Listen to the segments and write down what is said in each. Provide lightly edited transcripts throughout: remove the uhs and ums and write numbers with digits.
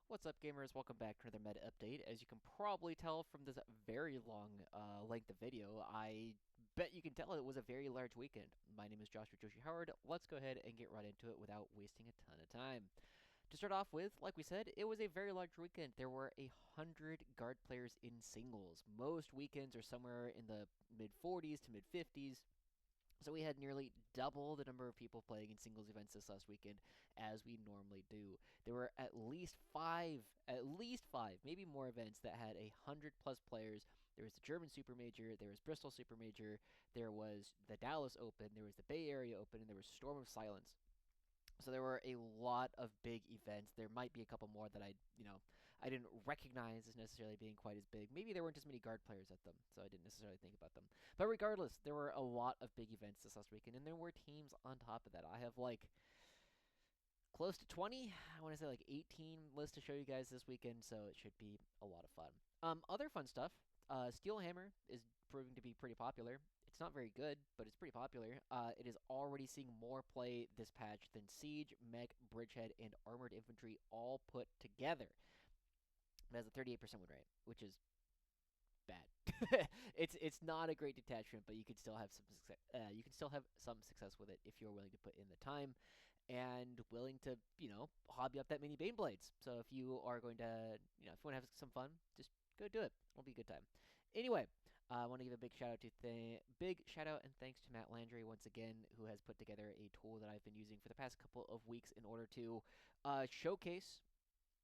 What's up, gamers? Welcome back to another meta update. As you can probably tell from this very long length of video, I bet you can tell it was a very large weekend. My name is Joshua Joshi Howard. Let's go ahead and get right into it without wasting a ton of time. To start off with, like we said, it was a very large weekend. There were 100 guard players in singles. Most weekends are somewhere in the mid 40s to mid 50s. So we had nearly double the number of people playing in singles events this last weekend as we normally do. There were at least five, maybe more events that had 100 plus players. There was the German Super Major, there was Bristol Super Major, there was the Dallas Open, there was the Bay Area Open, and there was Storm of Silence. So there were a lot of big events. There might be a couple more that I didn't recognize as necessarily being quite as big. Maybe there weren't as many guard players at them, so I didn't necessarily think about them. But regardless, there were a lot of big events this last weekend, and there were teams on top of that. I have like close to 20. I want to say like 18 lists to show you guys this weekend, so it should be a lot of fun. Other fun stuff. Steel Hammer is proving to be pretty popular. It's not very good, but it's pretty popular. It is already seeing more play this patch than Siege, Mech, Bridgehead, and Armored Infantry all put together. It has a 38% win rate, which is bad. It's not a great detachment, but you can still have some success. You can still have some success with it if you're willing to put in the time and willing to hobby up that many Bane blades. So if you are going to if you want to have some fun, just go do it. It'll be a good time. Anyway, I want to give a big shout out and thanks to Matt Landry once again, who has put together a tool that I've been using for the past couple of weeks in order to showcase,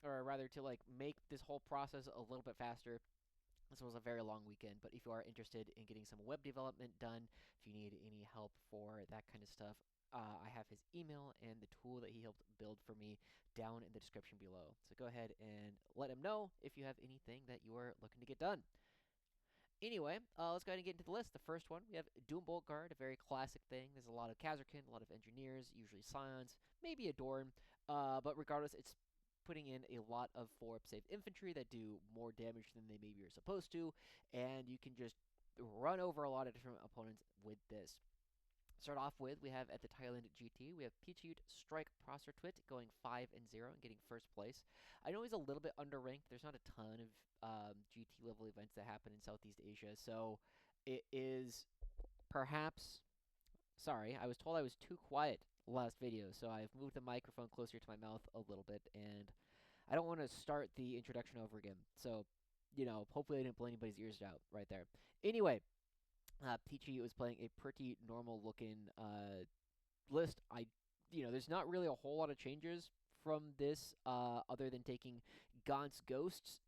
or rather to like make this whole process a little bit faster. This was a very long weekend, but if you are interested in getting some web development done, if you need any help for that kind of stuff, I have his email and the tool that he helped build for me down in the description below. So go ahead and let him know if you have anything that you are looking to get done. Anyway, let's go ahead and get into the list. The first one, we have Doombolt Guard, a very classic thing. There's a lot of Kazarkin, a lot of Engineers, usually Scions, maybe a Dorn, but regardless, it's putting in a lot of 4-up save infantry that do more damage than they maybe are supposed to, and you can just run over a lot of different opponents with this. Start off with, we have at the Thailand GT, we have Pichut Strike Prosertwit going 5-0 and getting first place. I know he's a little bit underranked. There's not a ton of GT level events that happen in Southeast Asia, so it is perhaps. Sorry, I was told I was too quiet last video, so I've moved the microphone closer to my mouth a little bit, and I don't want to start the introduction over again. So, hopefully I didn't blow anybody's ears out right there. Anyway, Peachy was playing a pretty normal looking list. There's not really a whole lot of changes from this, other than taking Gaunt's Ghosts,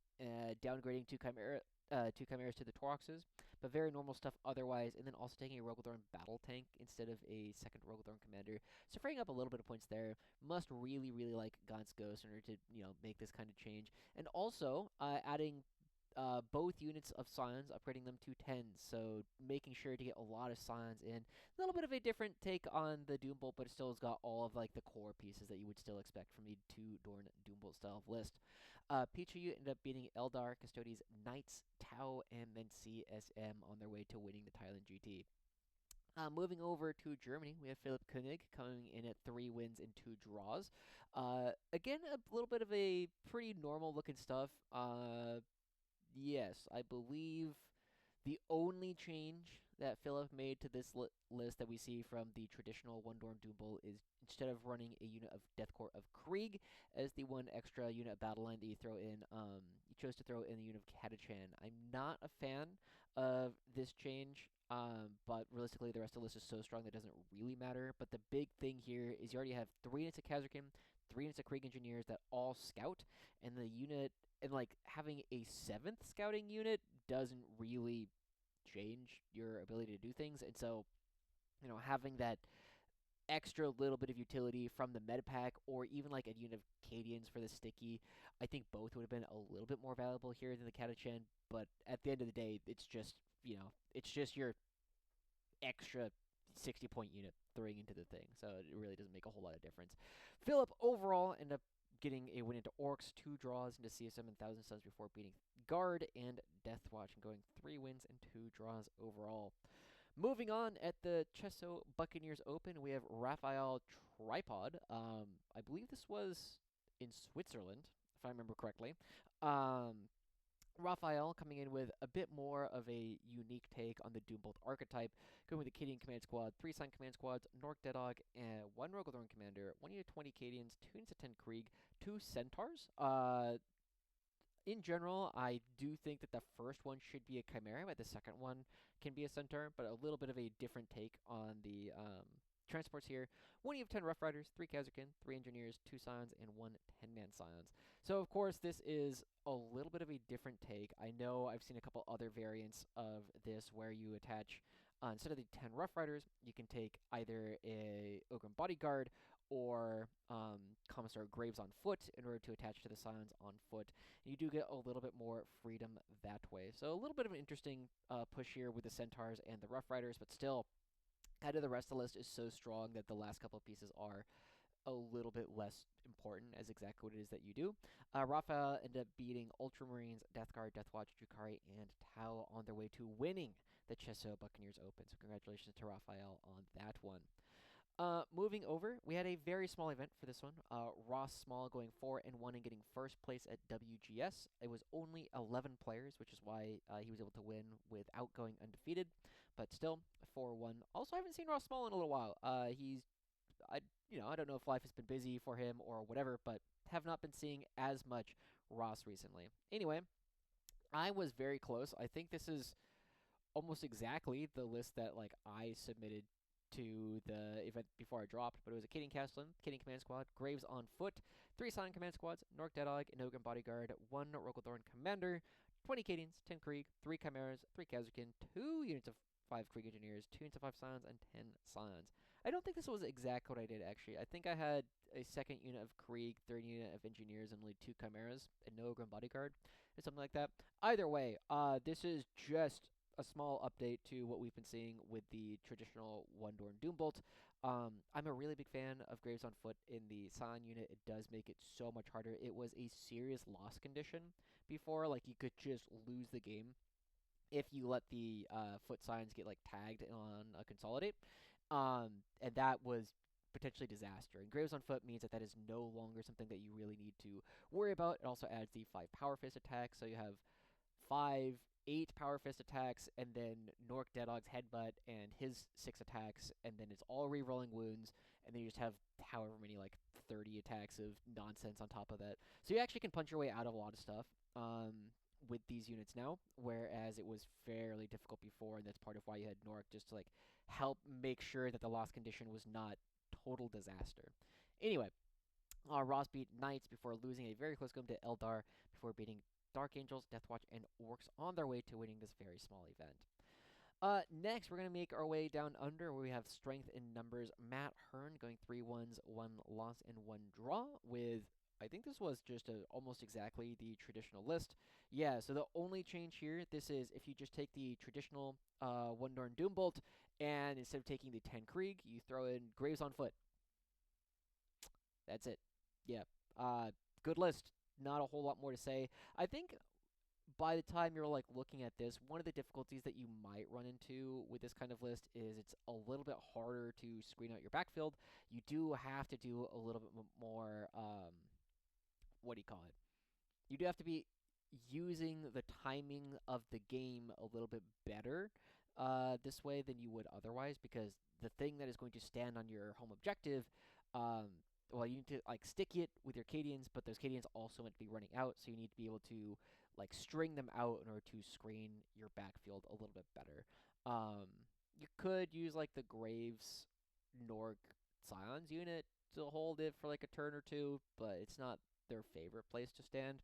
downgrading two Chimeras to the Toroxes, but very normal stuff otherwise, and then also taking a Rogaldorn Battle Tank instead of a second Rogaldorn Commander. So freeing up a little bit of points there. Must really, really like Gaunt's Ghost in order to, make this kind of change. And also, adding both units of Scions, upgrading them to 10s, so making sure to get a lot of Scions in. A little bit of a different take on the Doombolt, but it still has got all of like the core pieces that you would still expect from the 2-Dorn Doombolt style of list. Pichu ended up beating Eldar, Custodes, Knights, Tau, and then CSM on their way to winning the Thailand GT. Moving over to Germany, we have Philipp Koenig coming in at 3 wins and 2 draws. Again, a little bit of a pretty normal looking stuff. Yes, I believe the only change that Philip made to this list that we see from the traditional one-dorm Doombolt is instead of running a unit of Deathcore of Krieg as the one extra unit of battle line that you throw in, you chose to throw in the unit of Katachan. I'm not a fan of this change. But realistically, the rest of the list is so strong that it doesn't really matter. But the big thing here is you already have 3 units of Kazarkin, 3 units of Krieg Engineers that all scout, and the unit, and like having a 7th scouting unit doesn't really change your ability to do things. And so, having that extra little bit of utility from the meta pack, or even like a unit of Cadians for the sticky, I think both would have been a little bit more valuable here than the Katachan. But at the end of the day, it's just your extra 60-point unit throwing into the thing, so it really doesn't make a whole lot of difference. Philip overall ended up getting a win into Orcs, 2 draws into CSM and Thousand Suns before beating Guard and Deathwatch and going 3 wins and 2 draws overall. Moving on, at the Chesso Buccaneers Open, we have Raphael Tripod. I believe this was in Switzerland, if if I remember correctly. Um, Raphael coming in with a bit more of a unique take on the Doombolt archetype, going with the Cadian Command Squad, 3 Sign Command Squads, Nork Deadog, and 1 Rogaldorn Commander, 1 unit 20 Cadians, 2 units of 10 Krieg, 2 Centaurs. In general, I do think that the first one should be a Chimera, but the second one can be a Centaur, but a little bit of a different take on the transports here. 1 of 10 Rough Riders, 3 Kazarkin, 3 Engineers, 2 Scions, and 1 10-man Scions. So, of course, this is a little bit of a different take. I know I've seen a couple other variants of this where you attach, instead of the 10 Rough Riders, you can take either a Ogrim Bodyguard or Commissar Graves on foot in order to attach to the Scions on foot. You do get a little bit more freedom that way. So a little bit of an interesting push here with the Centaurs and the Rough Riders, but still, kind of the rest of the list is so strong that the last couple of pieces are a little bit less important as exactly what it is that you do. Raphael ended up beating Ultramarines, Death Guard, Deathwatch, Drukhari, and Tau on their way to winning the Cheso Buccaneers Open. So congratulations to Raphael on that one. Moving over, we had a very small event for this one. Ross Small going 4-1 and getting first place at WGS. It was only 11 players, which is why he was able to win without going undefeated. But still, 4-1. Also, I haven't seen Ross Small in a little while. I don't know if life has been busy for him or whatever, but have not been seeing as much Ross recently. Anyway, I was very close. I think this is almost exactly the list that like I submitted to the event before I dropped, but it was a Cadian Castellan, Cadian Command Squad, Graves on foot, 3 Silent Command Squads, Nork Deadog, an Ogre Bodyguard, 1 Rogaldorn Commander, 20 Cadians, 10 Krieg, 3 Chimeras, 3 Kazarkin, 2 units of 5 Krieg Engineers, 2 units of 5 Scions, and 10 Scions. I don't think this was exactly what I did, actually. I think I had a second unit of Krieg, third unit of Engineers, and only 2 Chimeras, and no Ogre Bodyguard, or something like that. Either way, this is just a small update to what we've been seeing with the traditional one-dorn Doombolt. I'm a really big fan of Graves on foot in the Scion unit. It does make it so much harder. It was a serious loss condition before. Like, you could just lose the game if you let the foot Scions get, like, tagged on a Consolidate. And that was potentially disaster. And Graves on foot means that that is no longer something that you really need to worry about. It also adds the 5 Power Fist attacks, so you have 8 Power Fist attacks, and then Nork Deadog's Headbutt and his 6 attacks, and then it's all re-rolling wounds, and then you just have however many, like 30 attacks of nonsense on top of that. So you actually can punch your way out of a lot of stuff with these units now, whereas it was fairly difficult before, and that's part of why you had Nork, just to like help make sure that the loss condition was not total disaster. Anyway, Ross beat Knights before losing a very close game to Eldar before beating Dark Angels, Deathwatch, and Orcs on their way to winning this very small event. Next, we're going to make our way down under where we have Strength in Numbers. Matt Hearn going 3 wins, 1 loss, and 1 draw with, I think this was just almost exactly the traditional list. Yeah, so the only change here, this is if you just take the traditional one-dorn Doombolt, and instead of taking the 10 Krieg, you throw in Graves on foot. That's it. Yeah. Good list. Not a whole lot more to say. I think by the time you're like looking at this, one of the difficulties that you might run into with this kind of list is it's a little bit harder to screen out your backfield. You do have to do a little bit more, what do you call it? You do have to be using the timing of the game a little bit better this way than you would otherwise, because the thing that is going to stand on your home objective, well, you need to like stick it with your Cadians, but those Cadians also meant to be running out, so you need to be able to like string them out in order to screen your backfield a little bit better. You could use like the Graves Norg Scions unit to hold it for like a turn or two, but it's not their favorite place to stand.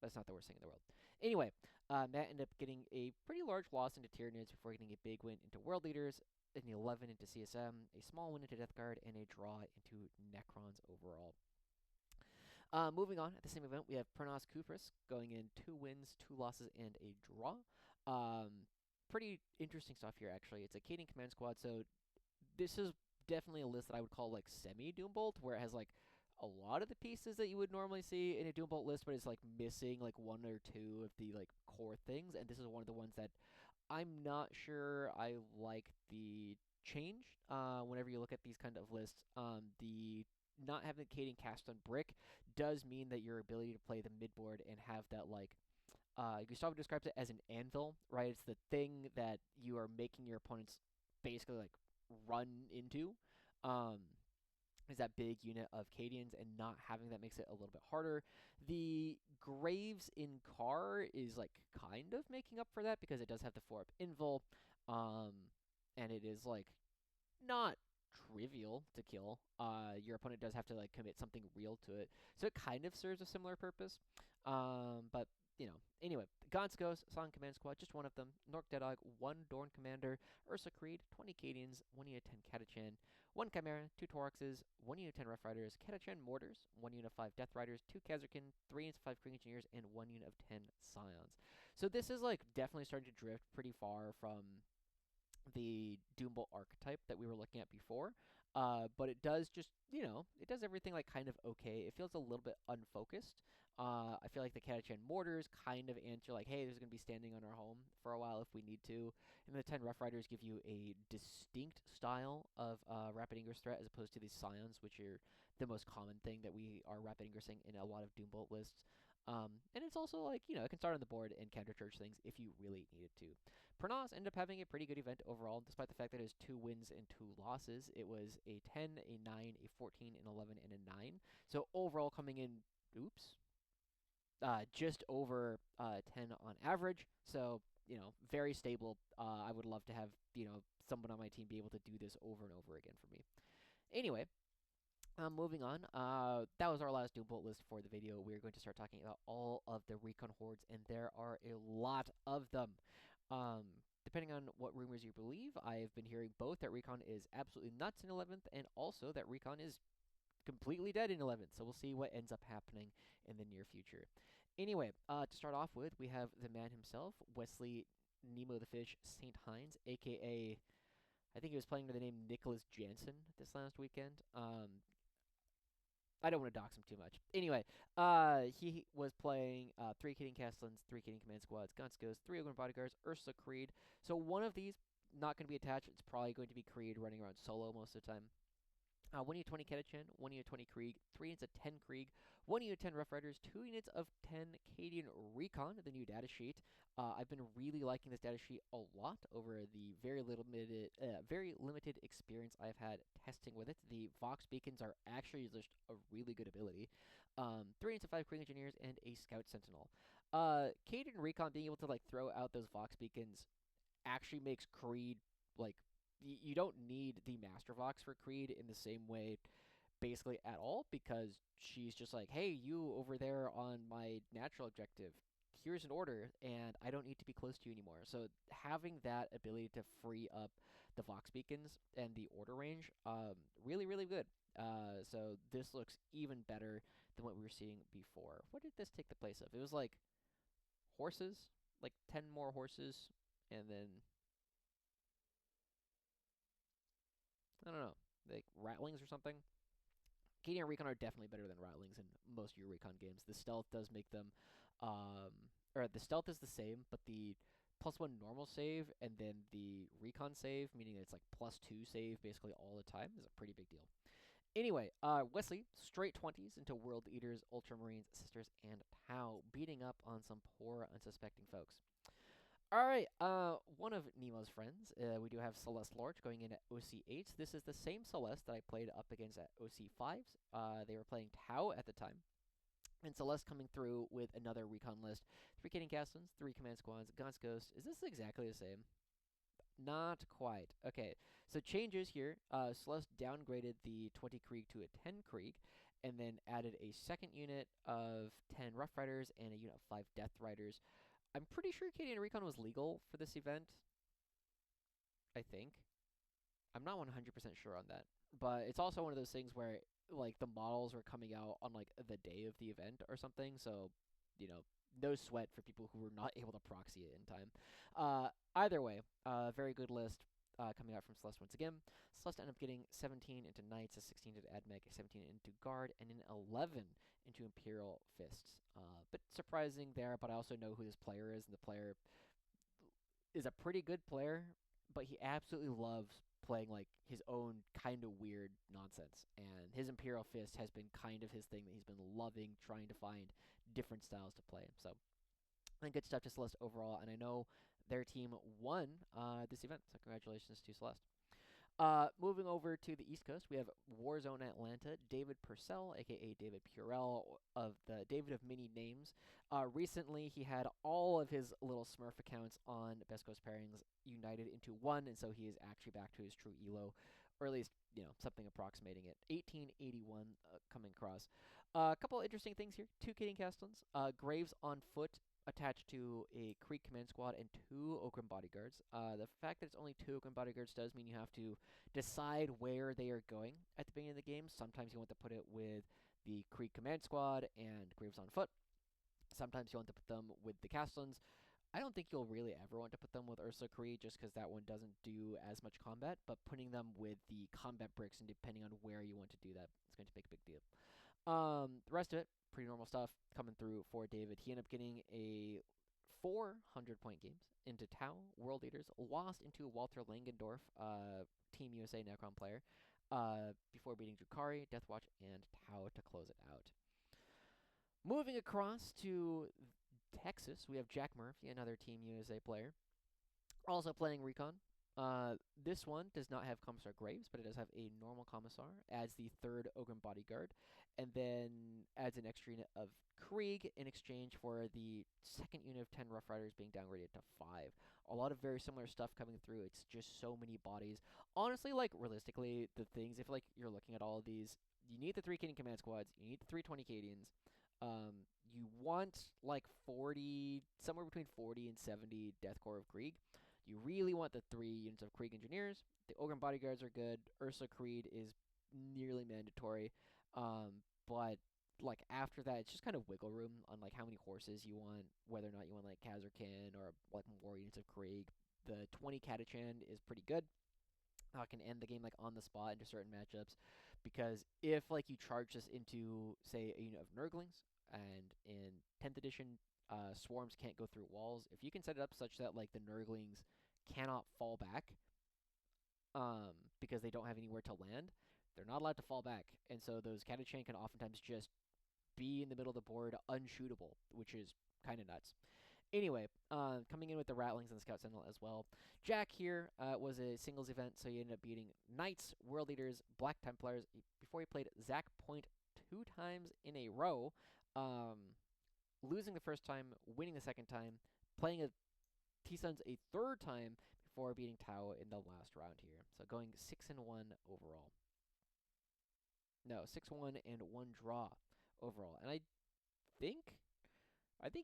That's not the worst thing in the world. Anyway, Matt ended up getting a pretty large loss into Tyranids before getting a big win into World Leaders, an 11 into CSM, a small win into Death Guard, and a draw into Necrons overall. Moving on, at the same event, we have Pernos Kupris going in 2 wins, 2 losses, and a draw. Pretty interesting stuff here, actually. It's a Cadian Command Squad, so this is definitely a list that I would call like semi-Doombolt, where it has like a lot of the pieces that you would normally see in a Doombolt list, but it's like missing like 1 or 2 of the like core things, and this is one of the ones that I'm not sure I like the change. Whenever you look at these kind of lists, the not having the Cadian cast on brick does mean that your ability to play the midboard and have that like Gustavo describes it as an anvil, right? It's the thing that you are making your opponents basically like run into. Um, is that big unit of Cadians, and not having that makes it a little bit harder. The Graves in Car is like kind of making up for that because it does have the 4-up invul, and it is like not trivial to kill. Your opponent does have to like commit something real to it, so it kind of serves a similar purpose. But anyway, Gaunt's Ghost, Song Command Squad, just one of them. Nork Deadog, 1 Dorn Commander, Ursa Creed, 20 Cadians, 1 unit 10 Catachan, 1 Chimera, 2 Toraxes, 1 unit 10 Rough Riders, Catachan Mortars, 1 unit 5 Death Riders, 2 Kazarkin, 3 units 5 Kree Engineers, and 1 unit of 10 Scions. So this is like definitely starting to drift pretty far from the Doombolt archetype that we were looking at before. But it does just, it does everything like kind of okay. It feels a little bit unfocused. I feel like the Catachan Mortars kind of answer like, hey, there's going to be standing on our home for a while if we need to. And the 10 Rough Riders give you a distinct style of Rapid Ingress threat as opposed to these Scions, which are the most common thing that we are Rapid Ingressing in a lot of Doombolt lists. And it's also like, it can start on the board and counter-charge things if you really needed to. Pernas ended up having a pretty good event overall, despite the fact that it was 2 wins and 2 losses. It was a 10, a 9, a 14, an 11, and a 9. So overall coming in, just over 10 on average. So, very stable. I would love to have, someone on my team be able to do this over and over again for me. Anyway, moving on. That was our last Doombolt list for the video. We're going to start talking about all of the Recon Hordes, and there are a lot of them. Depending on what rumors you believe, I have been hearing both that Recon is absolutely nuts in 11th, and also that Recon is completely dead in 11th. So we'll see what ends up happening in the near future. Anyway, to start off with, we have the man himself, Wesley Nemo the Fish St. Hines, aka I think he was playing under the name Nicholas Jansen this last weekend. I don't want to dox him too much. Anyway, he was playing 3 Kidding Castlins, 3 Kidding Command Squads, Guns Ghost, 3 Ogun Bodyguards, Ursa Creed. So one of these not going to be attached. It's probably going to be Creed running around solo most of the time. 1 unit 20 Catachan, 1 unit 20 Krieg, 3 units of 10 Krieg, 1 unit 10 Rough Riders, 2 units of 10 Cadian Recon, the new data sheet. I've been really liking this data sheet a lot over the very limited experience I've had testing with it. The Vox Beacons are actually just a really good ability. 3 units of 5 Krieg Engineers and a Scout Sentinel. Cadian Recon being able to like throw out those Vox Beacons actually makes Creed like you don't need the Master Vox for Creed in the same way basically at all, because she's just like, hey, you over there on my natural objective, here's an order, and I don't need to be close to you anymore. So having that ability to free up the Vox Beacons and the order range, really, really good. So this looks even better than what we were seeing before. What did this take the place of? It was like horses, like 10 more horses, and then I don't know, like Rattlings or something. Cadian Recon are definitely better than Rattlings in most of your Recon games. The stealth does make them, or the stealth is the same, but the +1 normal save and then the Recon save, meaning it's like +2 save basically all the time, is a pretty big deal. Anyway, Wesley, straight 20s into World Eaters, Ultramarines, Sisters, and Tau, beating up on some poor, unsuspecting folks. All right, one of Nemo's friends, we do have Celeste Lorch going in at OC8s. This is the same Celeste that I played up against at OC5s. They were playing Tau at the time. And Celeste coming through with another recon list. 3 Kidding Castlins, 3 Command Squads, Gaunt's Ghost. Is this exactly the same? Not quite. Okay, so changes here. Celeste downgraded the 20 Krieg to a 10 Krieg, and then added a second unit of 10 Rough Riders and a unit of 5 Death Riders. I'm pretty sure Cadian Recon was legal for this event. I think. I'm not 100% sure on that. But it's also one of those things where, like, the models are coming out on, like, the day of the event or something. So, no sweat for people who were not able to proxy it in time. Either way, very good list. Coming out from Celeste once again. Celeste ended up getting 17 into Knights, a 16 into AdMech, a 17 into Guard, and an 11 into Imperial Fists. Bit surprising there, but I also know who this player is, and the player is a pretty good player, but he absolutely loves playing like his own kind of weird nonsense. And his Imperial Fist has been kind of his thing that he's been loving, trying to find different styles to play. So, I think good stuff to Celeste overall. And I know their team won this event, so congratulations to Celeste. Moving over to the East Coast, we have Warzone Atlanta. David Purcell, aka David Purell, of the David of many names. Recently, he had all of his little Smurf accounts on Best Coast Pairings united into one, and so he is actually back to his true elo, or at least something approximating it. 1881 coming across. A couple interesting things here. Two Kidding Castellans. Graves on foot attached to a Krieg command squad and 2 Okran bodyguards. The fact that it's only 2 Okran bodyguards does mean you have to decide where they are going at the beginning of the game. Sometimes you want to put it with the Krieg command squad and Graves on foot. Sometimes you want to put them with the Castellans. I don't think you'll really ever want to put them with Ursula Kree just because that one doesn't do as much combat, but putting them with the combat bricks and depending on where you want to do that, it's going to make a big deal. The rest of it, pretty normal stuff coming through for David. He ended up getting a 400-point games into Tau, World Leaders, lost into Walter Langendorf, Team USA Necron player, before beating Drukari, Deathwatch, and Tau to close it out. Moving across to Texas, we have Jack Murphy, another Team USA player, also playing Recon. This one does not have Commissar Graves, but it does have a normal Commissar, adds the 3rd Ogren Bodyguard, and then adds an extra unit of Krieg in exchange for the 2nd unit of 10 Rough Riders being downgraded to 5. A lot of very similar stuff coming through. It's just so many bodies. Honestly, like, realistically, the things, if, like, you're looking at all of these, you need the 3 Canadian Command Squads, you need the 320 Cadians, you want, like, 40, somewhere between 40 and 70 Death Corps of Krieg. You really want the 3 units of Krieg Engineers. The Ogren Bodyguards are good. Ursa Creed is nearly mandatory. But like after that, it's just kind of wiggle room on like how many horses you want, whether or not you want like Kazarkan or like more units of Krieg. The 20 Catachan is pretty good. Can end the game like on the spot into certain matchups, because if like you charge this into say a unit of Nurglings, and in 10th edition swarms can't go through walls, if you can set it up such that like the Nurglings cannot fall back because they don't have anywhere to land, they're not allowed to fall back, and so those Catachan can oftentimes just be in the middle of the board unshootable, which is kind of nuts. Anyway, coming in with the Rattlings and the Scout Sentinel as well. Jack here was a singles event, so he ended up beating Knights, World Leaders, Black Templars, before he played Zach Point 2 times in a row, losing the first time, winning the second time, playing a T-Suns a 3rd time before beating Tau in the last round here. So going 6-1 overall. No, 6-1 and 1 draw overall. And I think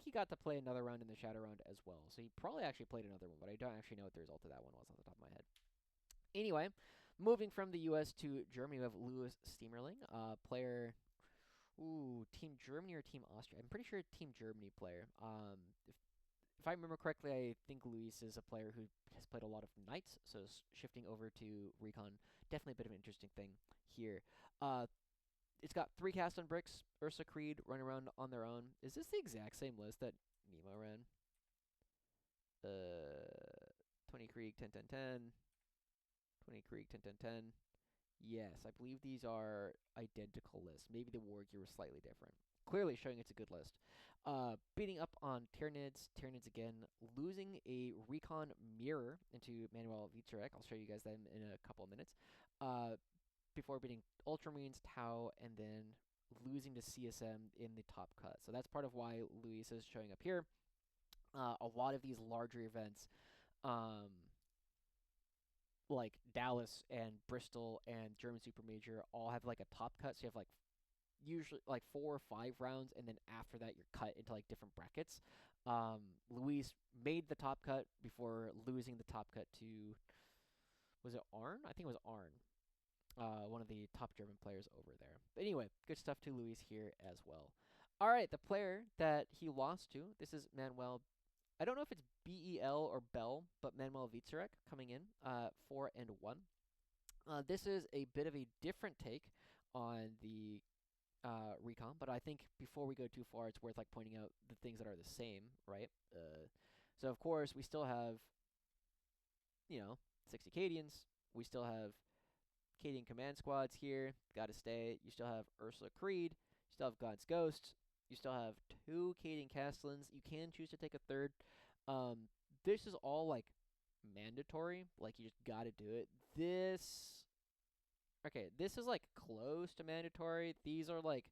he got to play another round in the Shadow Round as well. So he probably actually played another one, but I don't actually know what the result of that one was off the top of my head. Anyway, moving from the U.S. to Germany, we have Louis Steamerling, player... Ooh, Team Germany or Team Austria? I'm pretty sure Team Germany player. If I remember correctly, I think Luis is a player who has played a lot of Knights, so shifting over to Recon, definitely a bit of an interesting thing here. It's got 3 cast on bricks, Ursa Creed running around on their own. Is this the exact same list that Nemo ran? 20 Krieg, 10, 10, 10. 20 Krieg, 10, 10, 10. Yes, I believe these are identical lists. Maybe the war gear was slightly different. Clearly showing it's a good list. Beating up on Tyranids. Tyranids again, losing a Recon mirror into Manuel Vizarek. I'll show you guys them in a couple of minutes. Before beating Ultramarines, Tau, and then losing to CSM in the top cut. So that's part of why Luis is showing up here. A lot of these larger events, like Dallas and Bristol and German Super Major, all have like a top cut. So you have like usually like 4 or 5 rounds, and then after that you're cut into like different brackets. Luis made the top cut before losing the top cut to, was it Arn? I think it was Arn. One of the top German players over there. But anyway, good stuff to Luis here as well. All right, the player that he lost to, this is Manuel. I don't know if it's B-E-L or Bell, but Manuel Vizarek coming in, 4-1. This is a bit of a different take on the Recon, but I think before we go too far, it's worth like pointing out the things that are the same, right? So of course we still have, 60 Cadians, We still have Cadian command squads here. Gotta stay. You still have Ursula Creed. You still have God's Ghost. You still have two Cadian Castellans. You can choose to take a third. Um, this is all like mandatory. Like you just gotta do it. This okay. This is like close to mandatory. These are like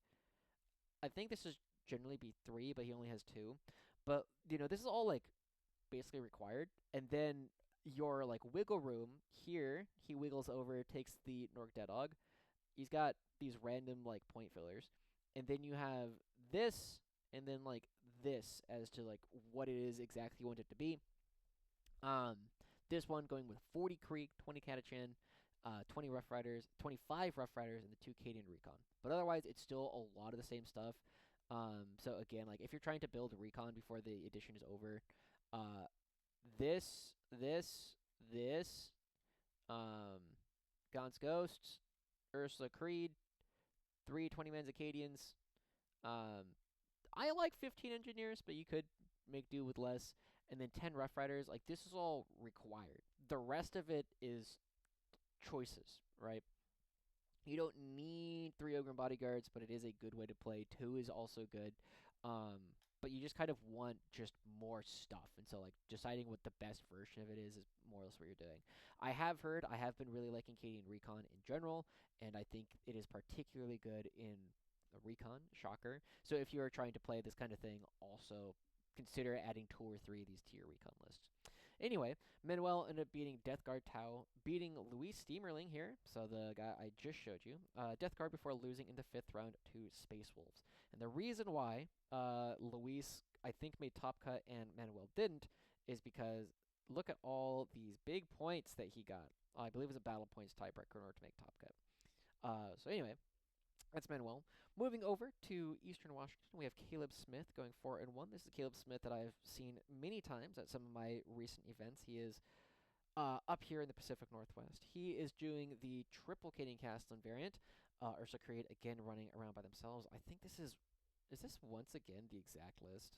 I think this is generally be three, but he only has two. But this is all like basically required. And then your like wiggle room here, he wiggles over, takes the Nork Dead Dog. He's got these random like point fillers, and then you have this, and then like this as to like what it is exactly you want it to be. Um, this one going with 40 Creek, 20 Catachan, 20 Rough Riders, 25 Rough Riders, and the 2 Cadian Recon. But otherwise, it's still a lot of the same stuff. So again, like if you're trying to build a recon before the edition is over, uh, this, um, Gaunt's Ghosts, Ursula Creed, 3 20-man Acadians. Um, I like 15 engineers, but you could make do with less. And then 10 Rough Riders. Like, this is all required. The rest of it is choices, right? You don't need 3 Ogre Bodyguards, but it is a good way to play. 2 is also good. But you just kind of want just more stuff. And so, like, deciding what the best version of it is more or less what you're doing. I have been really liking Cadian Recon in general, and I think it is particularly good in a Recon. Shocker. So if you are trying to play this kind of thing, also consider adding 2 or 3 of these to your Recon list. Anyway, Manuel ended up beating Death Guard Tau, beating Luis Steamerling here, so the guy I just showed you. Death Guard before losing in the 5th round to Space Wolves. And the reason why Luis, I think, made top cut and Manuel didn't is because look at all these big points that he got. I believe it was a battle points tiebreaker in order to make top cut. So anyway, that's Manuel. Moving over to Eastern Washington, we have Caleb Smith going 4-1. This is Caleb Smith that I've seen many times at some of my recent events. He is up here in the Pacific Northwest. He is doing the triple Cadian Castellan variant. Ursa Creed again running around by themselves. I think this is this once again the exact list?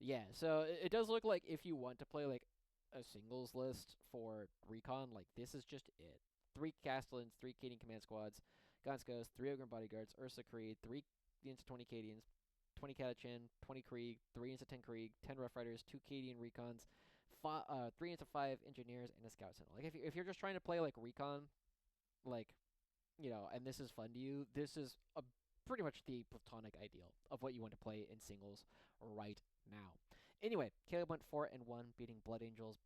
Yeah, so it does look like if you want to play like a singles list for Recon, like this is just it. 3 Castellans, 3 Cadian Command Squads, Gaunt's Ghost, 3 Ogre Bodyguards, Ursa Creed, 3 into 20 Cadians, 20 Catachan, 20 Krieg, 3 into 10 Krieg, 10 Rough Riders, 2 Cadian Recons, 3 into 5 Engineers, and a Scout Sentinel. Like if you're just trying to play like Recon, like and this is fun to you, this is a pretty much the platonic ideal of what you want to play in singles right now. Anyway, Caleb went 4-1, beating Blood Angels,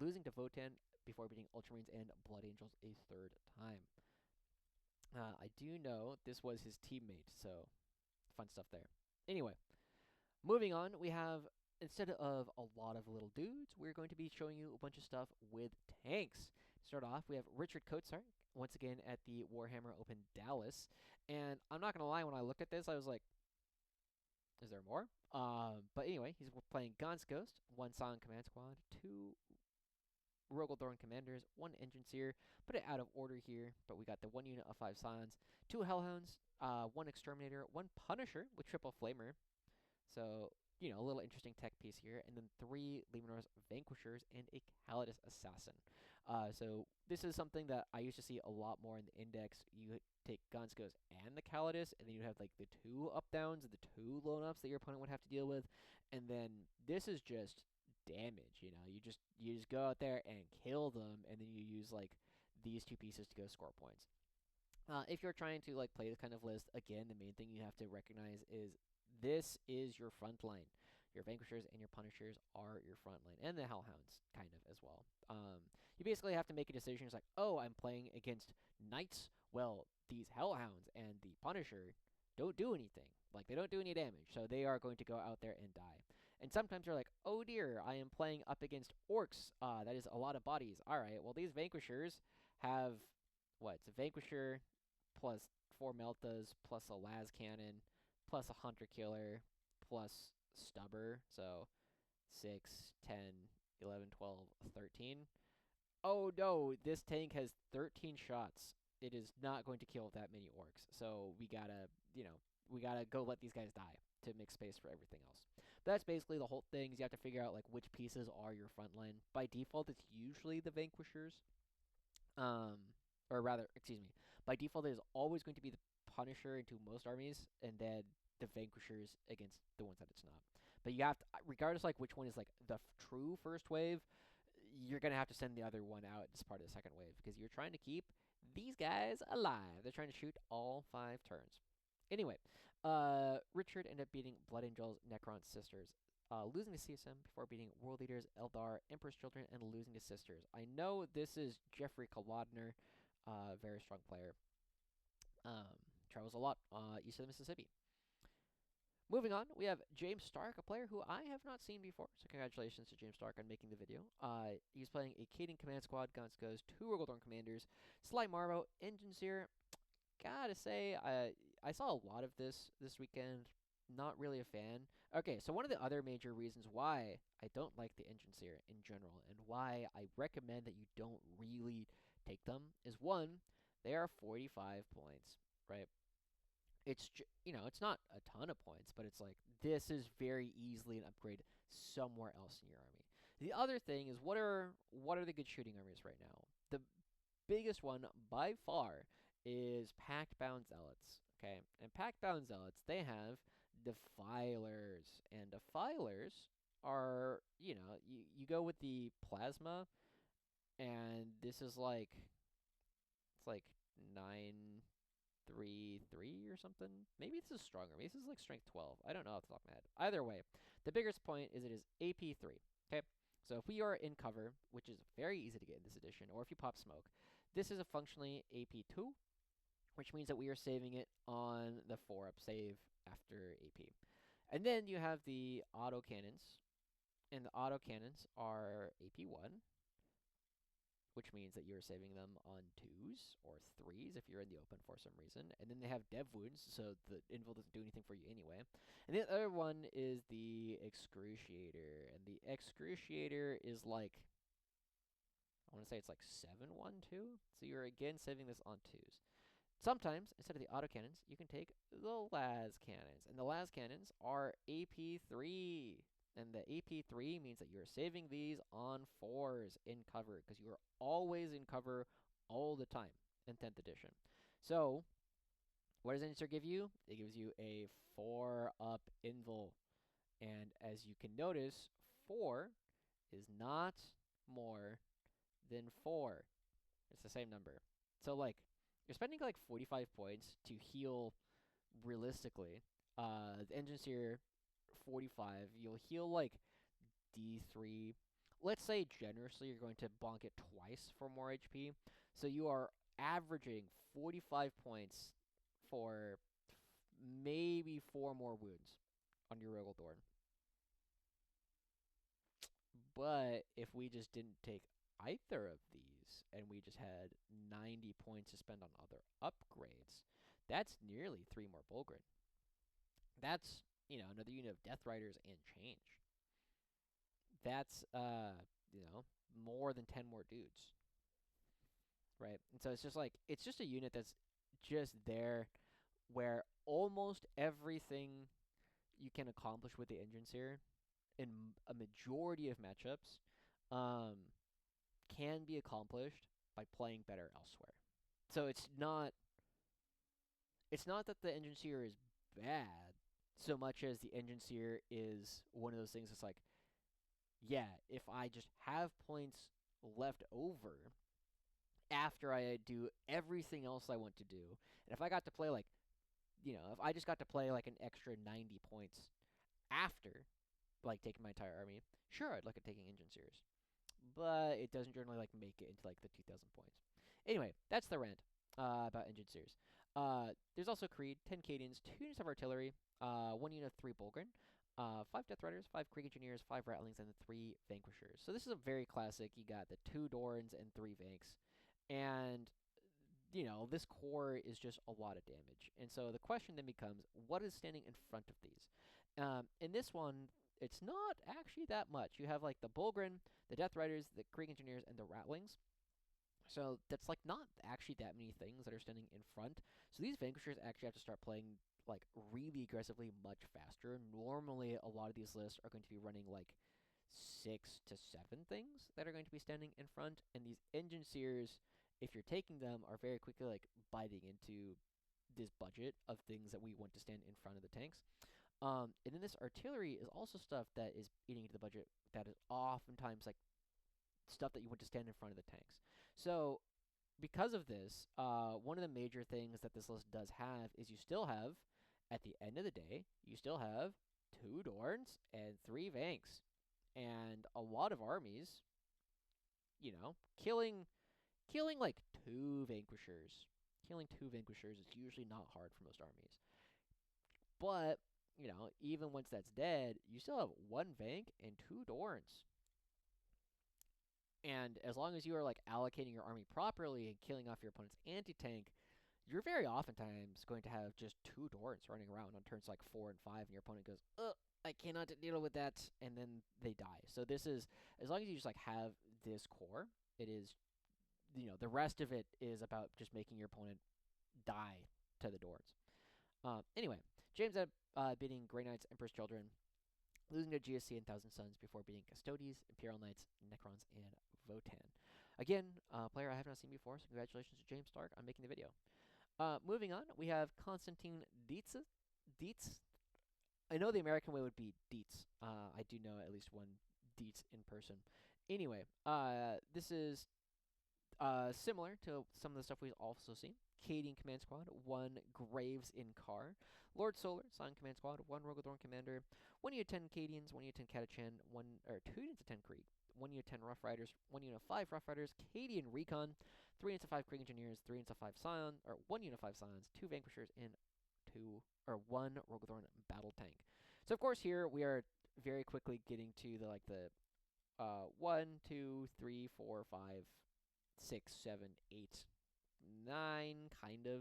losing to Votan before beating Ultramarines and Blood Angels a 3rd time. I do know this was his teammate, so fun stuff there. Anyway, moving on, we have, instead of a lot of little dudes, we're going to be showing you a bunch of stuff with tanks. To start off, we have Richard Kotsar, once again at the Warhammer Open Dallas. And I'm not going to lie, when I looked at this, I was like, is there more? But anyway, he's playing Gaunt's Ghost, 1 Song Command Squad, 2 Rogaldorn Commanders, 1 Engine Seer. Put it out of order here, but we got the 1 unit of 5 Scions, 2 Hellhounds, 1 Exterminator, 1 Punisher with triple Flamer. So, a little interesting tech piece here. And then 3 Lemur's Vanquishers and a Calidus Assassin. So this is something that I used to see a lot more in the Index. You take Gaunt's Ghost and the Calidus, and then you have like the 2 up-downs and the 2 lone-ups that your opponent would have to deal with. And then this is just damage, you just go out there and kill them, and then you use like these 2 pieces to go score points. If you're trying to like play this kind of list, again, the main thing you have to recognize is this is your front line. Your Vanquishers and your Punishers are your front line, and the Hellhounds kind of as well. You basically have to make a decision. It's like, oh, I'm playing against Knights. Well, these Hellhounds and the Punisher don't do anything. Like, they don't do any damage, so they are going to go out there and die. And sometimes you're like, oh dear, I am playing up against Orcs. That is a lot of bodies. All right, well, these Vanquishers have, what? It's a Vanquisher plus 4 Meltas plus a Las Cannon plus a Hunter Killer plus Stubber. So 6, 10, 11, 12, 13. Oh no, this tank has 13 shots. It is not going to kill that many Orcs. So we gotta, we gotta go let these guys die to make space for everything else. That's basically the whole thing. Is you have to figure out like which pieces are your front line. By default, it's usually the vanquishers. Um, or rather, excuse me. By default, it is always going to be the Punisher into most armies, and then the Vanquishers against the ones that it's not. But you have to, regardless like which one is like the true first wave, you're gonna have to send the other one out as part of the second wave because you're trying to keep these guys alive. They're trying to shoot all 5 turns. Anyway, Richard ended up beating Blood Angels, Necron's sisters, losing to CSM before beating World Leaders, Eldar, Emperor's Children, and losing to Sisters. I know this is Jeffrey Kolodner, very strong player. Travels a lot east of the Mississippi. Moving on, we have James Stark, a player who I have not seen before. So congratulations to James Stark on making the video. He's playing a Caden Command Squad, Guns Goes, 2 Rogaldorn Commanders, Sly Marvo, Engine Seer. Gotta say, I saw a lot of this weekend. Not really a fan. Okay, so one of the other major reasons why I don't like the Engine Seer in general and why I recommend that you don't really take them is one, they are 45 points, right? It's it's not a ton of points, but it's like this is very easily an upgrade somewhere else in your army. The other thing is what are the good shooting armies right now? The biggest one by far is Pact Bound Zealots. Okay, and Pact Bound Zealots, they have Defilers, and Defilers are you go with the Plasma, and this is like it's like 9-3-3 or something. Maybe this is stronger. Maybe this is like strength 12. I don't know off the top of my head. Either way, the biggest point is it is AP 3. Okay, so if we are in cover, which is very easy to get in this edition, or if you pop smoke, this is a functionally AP 2, which means that we are saving it on the 4-up save after AP. And then you have the auto cannons, and the auto cannons are AP 1, which means that you're saving them on 2s or 3s if you're in the open for some reason. And then they have dev wounds, so the invul doesn't do anything for you anyway. And the other one is the Excruciator, and the Excruciator is like, I want to say it's like 7-1-2, so you're again saving this on 2s. Sometimes, instead of the autocannons, you can take the las cannons, and the las cannons are AP 3. And the AP 3 means that you're saving these on 4s in cover, because you are always in cover all the time in 10th edition. So, what does Insert give you? It gives you a 4-up invul. And as you can notice, 4 is not more than 4. It's the same number. So, like, you're spending like 45 points to heal realistically. The engine's here 45. You'll heal like D3. Let's say generously you're going to bonk it twice for more HP. So you are averaging 45 points for maybe 4 more wounds on your Rogaldorn. But if we just didn't take either of these and we just had 90 points to spend on other upgrades, that's nearly 3 more Bulgrin. That's, another unit of Death Riders and change. That's, more than 10 more dudes. Right? And so it's just like, it's just a unit that's just there where almost everything you can accomplish with the engines here in a majority of matchups can be accomplished by playing better elsewhere. So it's not that the engine seer is bad so much as the engine seer is one of those things that's like, yeah, if I just have points left over after I do everything else I want to do, and if I got to play like, if I just got to play like an extra 90 points after like taking my entire army, sure, I'd look at taking engine seers. But it doesn't generally like make it into like the 2,000 points. Anyway, that's the rant about engine series. There's also Creed, 10 Cadians, 2 units of artillery, 1 unit of 3 Bulgrin, 5 Death Riders, 5 Krieg Engineers, 5 Ratlings, and 3 Vanquishers. So this is a very classic. You got the 2 Dorans and 3 Vanks. And, this core is just a lot of damage. And so the question then becomes, what is standing in front of these? In this one, it's not actually that much. You have like the Bulgrin, the Death Riders, the Krieg Engineers, and the Ratlings. So that's like not actually that many things that are standing in front. So these Vanquishers actually have to start playing like really aggressively much faster. Normally, a lot of these lists are going to be running like 6 to 7 things that are going to be standing in front, and these engine sears, if you're taking them, are very quickly like biting into this budget of things that we want to stand in front of the tanks. And then this artillery is also stuff that is eating into the budget that is oftentimes like stuff that you want to stand in front of the tanks. So because of this, one of the major things that this list does have is you still have, at the end of the day, you still have 2 Dorns and 3 Vanks. And a lot of armies, killing like 2 Vanquishers. Killing 2 Vanquishers is usually not hard for most armies. But, even once that's dead, you still have 1 Vank and 2 Dorns. And as long as you are like allocating your army properly and killing off your opponent's anti-tank, you're very oftentimes going to have just 2 Dorns running around on turns like 4 and 5, and your opponent goes, "Ugh, I cannot deal with that," and then they die. So this is, as long as you just like have this core, it is, the rest of it is about just making your opponent die to the Dorns. Anyway, James beating Grey Knights, Emperor's Children, losing to GSC and Thousand Suns before beating Custodes, Imperial Knights, Necrons, and Votan. Again, a player I have not seen before, so congratulations to James Stark on making the video. Moving on, we have Konstantin Dietz. Dietz. I know the American way would be Dietz. I do know at least one Dietz in person. Anyway, this is similar to some of the stuff we've also seen. Cadian Command Squad, 1 Graves in Car. Lord Solar, Sign Command Squad, 1 Rogothorn Commander, 1 unit 10 Cadians, 1 unit 10 Catachan, 2 units of 10 Krieg, 1 unit 10 Rough Riders, 1 unit of 5 Rough Riders, Cadian Recon, 3 units of 5 Krieg Engineers, 3 units of 5 Scion, or 1 unit of 5 Scions, 2 Vanquishers, and 1 Rogothorn Battle Tank. So of course here we are very quickly getting to the 1, 2, 3, 4, 5, 6, 7, 8, 9, kind of.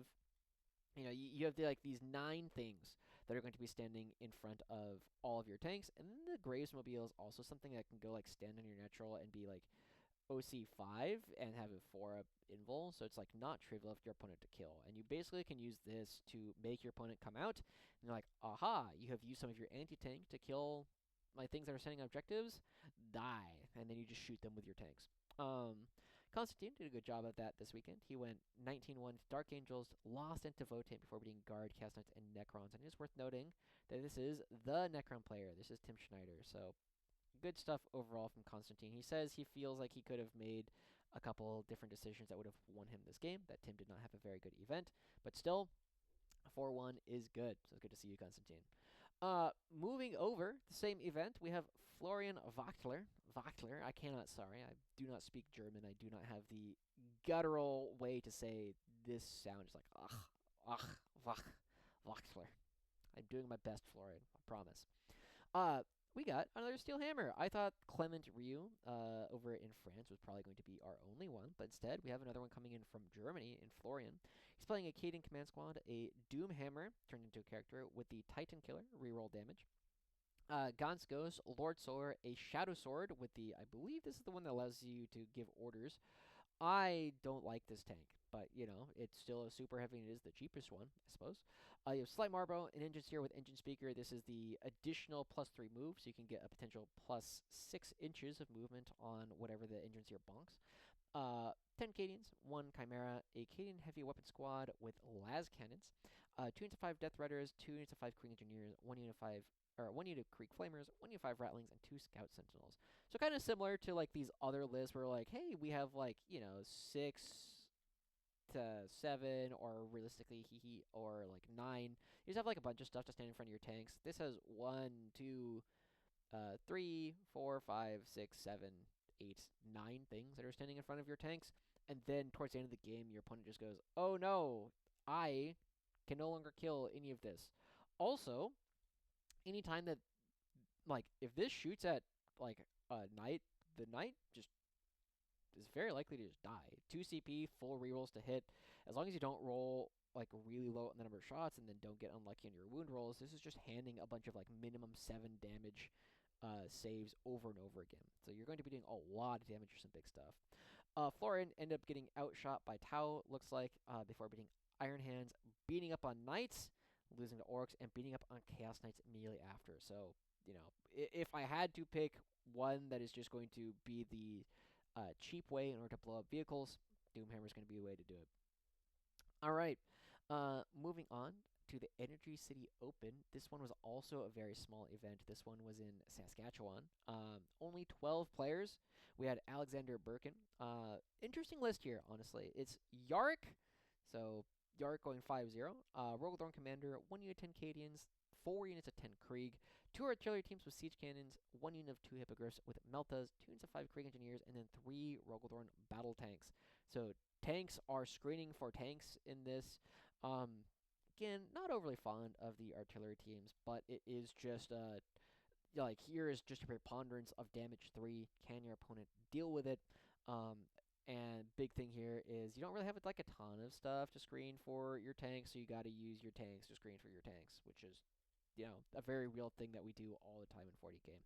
You have these 9 things that are going to be standing in front of all of your tanks, and then the Graves Mobile is also something that can go like stand on your natural and be like OC5 and have a 4-up invul, so it's like not trivial for your opponent to kill. And you basically can use this to make your opponent come out, and you're like, aha, you have used some of your anti-tank to kill my things that are sending objectives, die, and then you just shoot them with your tanks. Constantine did a good job of that this weekend. He went 19-1 to Dark Angels, lost into Votant before beating Guard, Chaos Knights, and Necrons. And it is worth noting that this is the Necron player. This is Tim Schneider. So good stuff overall from Constantine. He says he feels like he could have made a couple different decisions that would have won him this game, that Tim did not have a very good event. But still, 4-1 is good. So it's good to see you, Constantine. Moving over the same event, we have Florian Wachtler. Wachtler, I do not speak German. I do not have the guttural way to say this sound. It's like, Wachtler. I'm doing my best, Florian, I promise. We got another Steel Hammer. I thought Clement Ryu over in France was probably going to be our only one, but instead we have another one coming in from Germany in Florian. He's playing a Cadian Command Squad, a Doom Hammer turned into a character with the Titan Killer, reroll damage. Gans goes Lord Solar, a Shadow Sword with the, I believe this is the one that allows you to give orders. I don't like this tank, but, it's still a super heavy and it is the cheapest one, I suppose. You have Slight Marlborough, an engine seer with engine speaker. This is the additional +3 move, so you can get a potential +6 inches of movement on whatever the engine seer bonks. 10 Cadians, 1 Chimera, a Cadian heavy weapon squad with las cannons, 2 units of 5 Death Riders, 2 units of 5 Krieg Engineers, 1 unit of 5 1 unit of Krieg Flamers, 1 unit of 5 Rattlings, and 2 Scout Sentinels. So kind of similar to like these other lists where like, hey, we have like, 6 to 7, or realistically, or like 9. You just have like a bunch of stuff to stand in front of your tanks. This has 1, 2, 3, 4, 5, 6, 7, 8, 9 things that are standing in front of your tanks. And then towards the end of the game, your opponent just goes, oh no, I can no longer kill any of this. Also, anytime that, like, if this shoots at, like, a knight, the knight just is very likely to just die. 2 CP, full rerolls to hit. As long as you don't roll, like, really low on the number of shots and then don't get unlucky on your wound rolls, this is just handing a bunch of, like, minimum 7 damage saves over and over again. So you're going to be doing a lot of damage for some big stuff. Florian ended up getting outshot by Tau, looks like, before beating Iron Hands, beating up on Knights, losing to Orcs, and beating up on Chaos Knights immediately after. So, if I had to pick one that is just going to be the cheap way in order to blow up vehicles, Doomhammer is going to be the way to do it. All right. Moving on to the Energy City Open. This one was also a very small event. This one was in Saskatchewan. Only 12 players. We had Alexander Birkin. Interesting list here, honestly. It's Yarrick. So Yarrick going 5-0. Rogaldorn Commander, 1 unit 10 Cadians, 4 units of 10 Krieg, 2 artillery teams with siege cannons, 1 unit of 2 Hippogriffs with Meltas, 2 units of 5 Krieg engineers, and then 3 Rogaldorn battle tanks. So tanks are screening for tanks in this. Again, not overly fond of the artillery teams, but it is just like here is just a preponderance of damage 3. Can your opponent deal with it? And big thing here is you don't really have like a ton of stuff to screen for your tanks, so you got to use your tanks to screen for your tanks, which is a very real thing that we do all the time in 40k.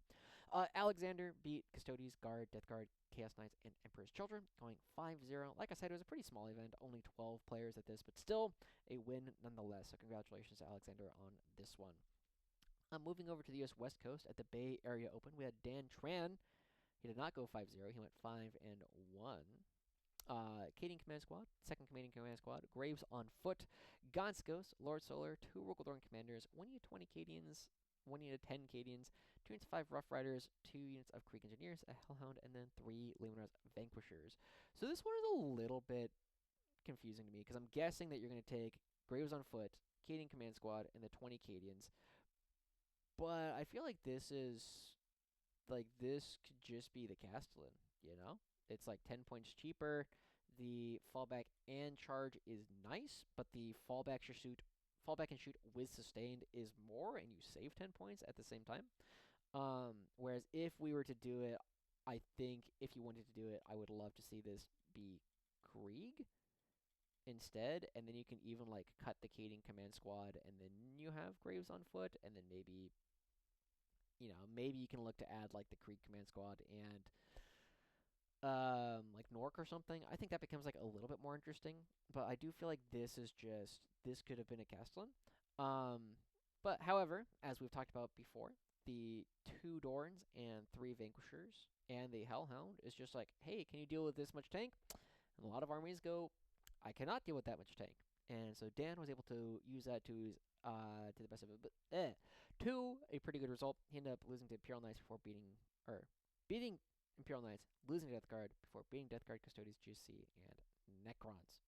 Alexander beat Custodes, Guard, Death Guard, Chaos Knights, and Emperor's Children, going 5-0. Like I said, it was a pretty small event, only 12 players at this, but still a win nonetheless. So congratulations to Alexander on this one. Moving over to the U.S. West Coast at the Bay Area Open, we had Dan Tran. He did not go 5-0. He went 5-1. Canadian Command Squad, 2nd Canadian Command Squad, Graves on foot, Gonskos, Lord Solar, 2 Rogaldorn Commanders, 1 unit 20 Cadians, 1 unit 10 Cadians, 2 units of 5 Rough Riders, 2 units of Krieg Engineers, a Hellhound, and then 3 Luminar's Vanquishers. So this one is a little bit confusing to me, because I'm guessing that you're going to take Graves on foot, Canadian Command Squad, and the 20 Cadians. But I feel like this could just be the Castellan, It's like 10 points cheaper. The fallback and charge is nice, but the fallback and shoot with sustained is more, and you save 10 points at the same time. Whereas if we were to do it, I think if you wanted to do it, I would love to see this be Krieg instead, and then you can even like cut the Cadian Command Squad, and then you have Graves on foot, and then maybe you can look to add like the Krieg Command Squad and like Nork or something. I think that becomes like a little bit more interesting, but I do feel like this could have been a Castellan. But however, as we've talked about before, the 2 Dorns and 3 Vanquishers and the Hellhound is just like, hey, can you deal with this much tank? And a lot of armies go, I cannot deal with that much tank. And so Dan was able to use that to the best of it, but to a pretty good result. He ended up losing to Imperial Knights before beating Imperial Knights, losing to Death Guard before beating Death Guard, Custodes, GC, and Necrons.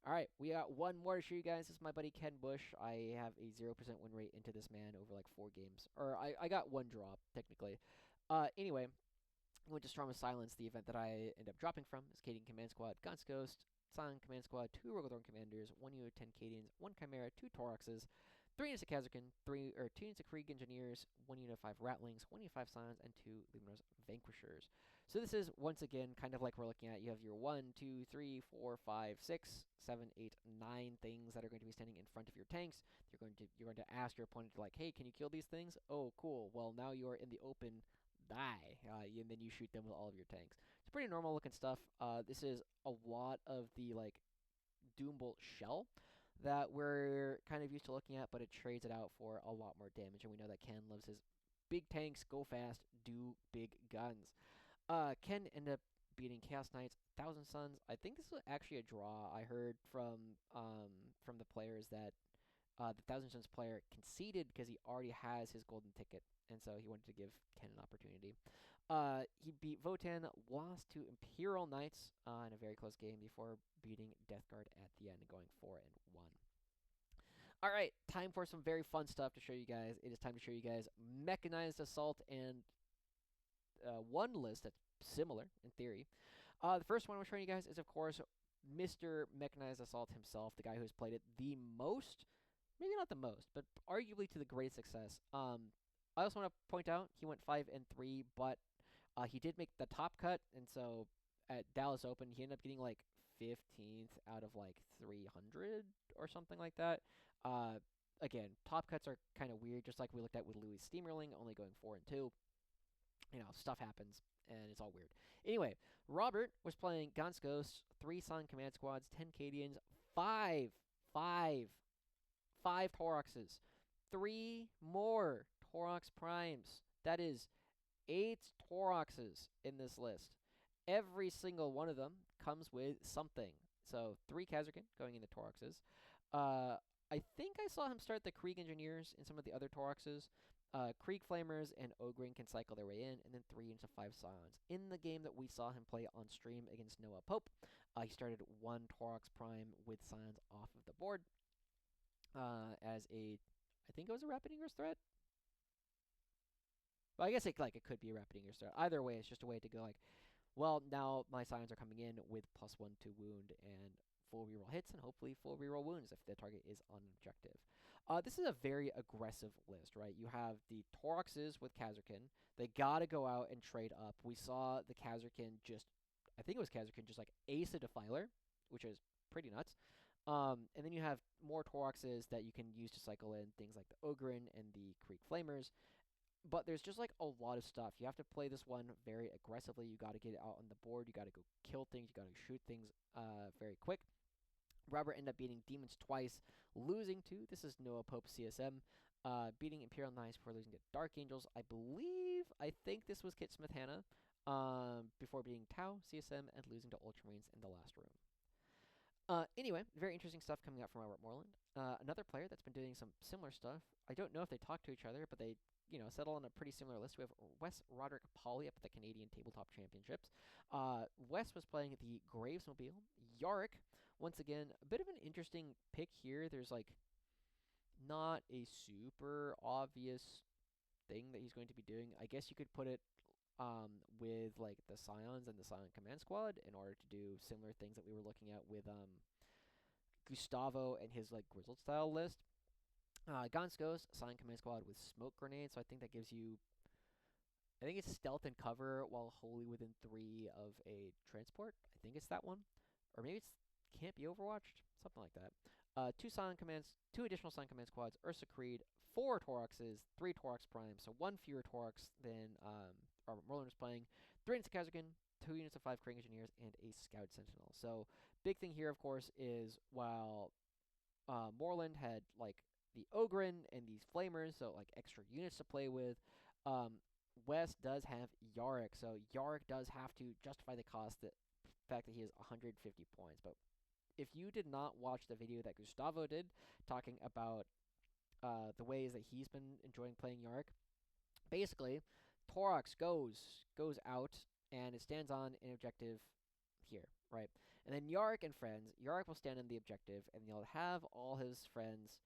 Alright, we got one more to show you guys. This is my buddy Ken Bush. I have a 0% win rate into this man over like 4 games. Or I got 1 drop, technically. Anyway, I went to Storm of Silence, the event that I ended up dropping from. Is Cadian Command Squad, Gonsk Ghost, Silent Command Squad, 2 Rogaldorn Commanders, 1 unit 10 Cadians, 1 Chimera, 2 Tauroxes, 3 units of Kazakhin, 2 units of Krieg Engineers, 1 unit of 5 Ratlings, 1 unit of 5 Scions, and 2 Luminar's Vanquishers. So this is, once again, kind of like we're looking at. You have your 1, 2, 3, 4, 5, 6, 7, 8, 9 things that are going to be standing in front of your tanks. You're going to ask your opponent, like, hey, can you kill these things? Oh, cool. Well, now you're in the open. Die. And then you shoot them with all of your tanks. It's pretty normal looking stuff. This is a lot of the, like, Doombolt shell that we're kind of used to looking at, but it trades it out for a lot more damage, and we know that Ken loves his big tanks, go fast, do big guns. Ken ended up beating Chaos Knights, Thousand Suns. I think this was actually a draw. I heard from the players that the Thousand Suns player conceded because he already has his golden ticket, and so he wanted to give Ken an opportunity. He beat Votan, lost to Imperial Knights in a very close game before beating Death Guard at the end, going 4-1. All right, time for some very fun stuff to show you guys. It is time to show you guys Mechanized Assault and one list that's similar in theory. The first one I'm showing you guys is, of course, Mr. Mechanized Assault himself, the guy who has played it the most. Maybe not the most, but arguably to the greatest success. I also want to point out he went 5-3, but he did make the top cut, and so at Dallas Open he ended up getting like 15th out of like 300 or something like that. Again, top cuts are kind of weird, just like we looked at with Louis Steamerling, only going 4-2. Stuff happens, and it's all weird. Anyway, Robert was playing Gonsk Ghost, 3 Silent Command Squads, 10 Cadians, 5 5 Toroxes, 3 more Torox Primes. That is 8 Toroxes in this list. Every single one of them comes with something. So 3 Kazarkin going into Toroxes. Uh, I think I saw him start the Krieg Engineers in some of the other Toroxes. Krieg Flamers and Ogrin can cycle their way in, and then 3 into 5 Scions. In the game that we saw him play on stream against Noah Pope, he started 1 Torox Prime with Scions off of the board as a, I think it was a Rapid Ingress threat. Well, I guess it could be a Rapid Ingress threat. Either way, it's just a way to go like, well, now my Scions are coming in with +1 to wound and full reroll hits and hopefully full reroll wounds if the target is on objective. This is a very aggressive list, right? You have the Toroxes with Kazarkin. They gotta go out and trade up. We saw the Kazarkin I think it was Kazarkin just like ace a Defiler, which is pretty nuts. And then you have more Toroxes that you can use to cycle in, things like the Ogrin and the Krieg Flamers. But there's just like a lot of stuff. You have to play this one very aggressively. You got to get it out on the board. You got to go kill things. You got to shoot things very quick. Robert ended up beating Demons twice, losing to, this is Noah Pope CSM, beating Imperial Knights before losing to Dark Angels. I think this was Kit Smith Hannah, before beating Tau CSM and losing to Ultramarines in the last room. Anyway, very interesting stuff coming out from Robert Moreland. Another player that's been doing some similar stuff. I don't know if they talk to each other, but they settle on a pretty similar list. We have Wes Roderick Pauly up at the Canadian Tabletop Championships. Wes was playing the Gravesmobile. Yarick, once again, a bit of an interesting pick here. There's like not a super obvious thing that he's going to be doing. I guess you could put it with like the Scions and the Scion Command Squad in order to do similar things that we were looking at with Gustavo and his like Grizzled style list. Gonskos, Scion Command Squad with Smoke Grenade, so I think that gives you, I think it's stealth and cover while wholly within 3 of a transport. I think it's that one. Or maybe it's can't be overwatched, something like that. 2 additional Scion Command Squads, Ursa Creed, 4 Toroxes, 3 Torox Primes, so 1 fewer Torox than Robert Moreland was playing, 3 units of Kazarkin, 2 units of 5 Krieg Engineers, and a Scout Sentinel. So, big thing here, of course, is while Moreland had, like, the Ogrin and these Flamers, so, like, extra units to play with, Wes does have Yarick, so Yarick does have to justify the fact that he has 150 points. But if you did not watch the video that Gustavo did, talking about the ways that he's been enjoying playing Yarick, basically, Torox goes out, and it stands on an objective here, right? And then Yarick and friends, Yarick will stand on the objective, and you'll have all his friends,